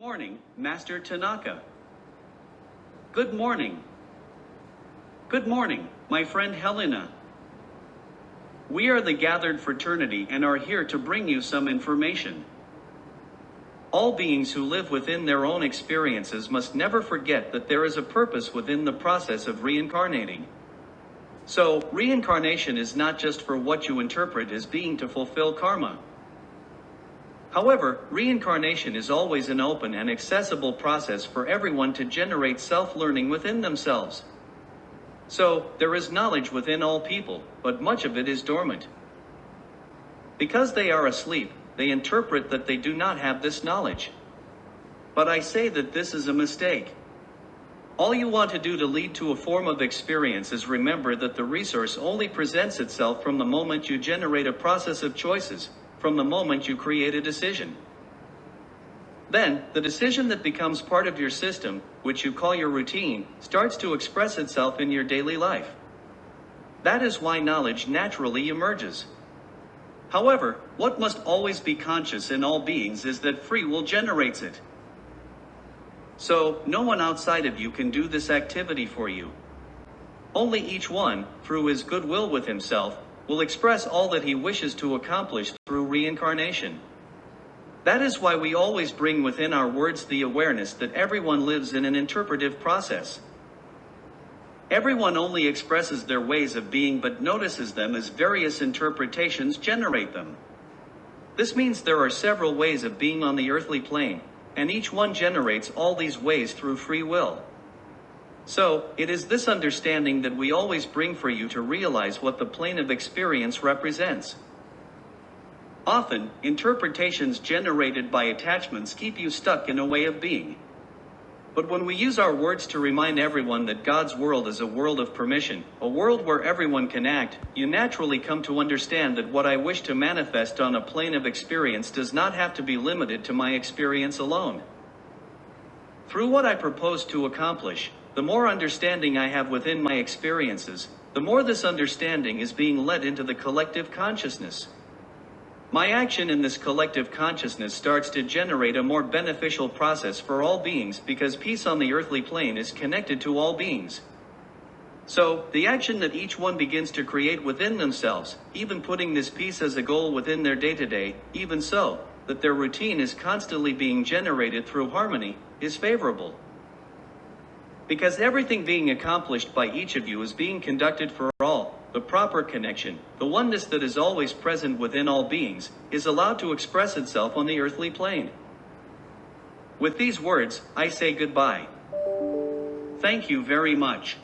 Morning, Master Tanaka. Good morning. Good morning, my friend Helena. We are the gathered fraternity and are here to bring you some information. All beings who live within their own experiences must never forget that there is a purpose within the process of reincarnating. So, reincarnation is not just for what you interpret as being to fulfill karma. However, reincarnation is always an open and accessible process for everyone to generate self-learning within themselves. So, there is knowledge within all people, but much of it is dormant. Because they are asleep, they interpret that they do not have this knowledge. But I say that this is a mistake. All you want to do to lead to a form of experience is remember that the resource only presents itself from the moment you generate a process of choices, from the moment you create a decision. Then, the decision that becomes part of your system, which you call your routine, starts to express itself in your daily life. That is why knowledge naturally emerges. However, what must always be conscious in all beings is that free will generates it. So, no one outside of you can do this activity for you. Only each one, through his goodwill with himself, will express all that he wishes to accomplish through reincarnation. That is why we always bring within our words the awareness that everyone lives in an interpretive process. Everyone only expresses their ways of being but notices them as various interpretations generate them. This means there are several ways of being on the earthly plane, and each one generates all these ways through free will. So, it is this understanding that we always bring for you to realize what the plane of experience represents. Often, interpretations generated by attachments keep you stuck in a way of being. But when we use our words to remind everyone that God's world is a world of permission, a world where everyone can act, you naturally come to understand that what I wish to manifest on a plane of experience does not have to be limited to my experience alone. Through what I propose to accomplish, the more understanding I have within my experiences, the more this understanding is being led into the collective consciousness. My action in this collective consciousness starts to generate a more beneficial process for all beings because peace on the earthly plane is connected to all beings. So, the action that each one begins to create within themselves, even putting this peace as a goal within their day-to-day, even so, that their routine is constantly being generated through harmony, is favorable. Because everything being accomplished by each of you is being conducted for all, the proper connection, the oneness that is always present within all beings, is allowed to express itself on the earthly plane. With these words, I say goodbye. Thank you very much.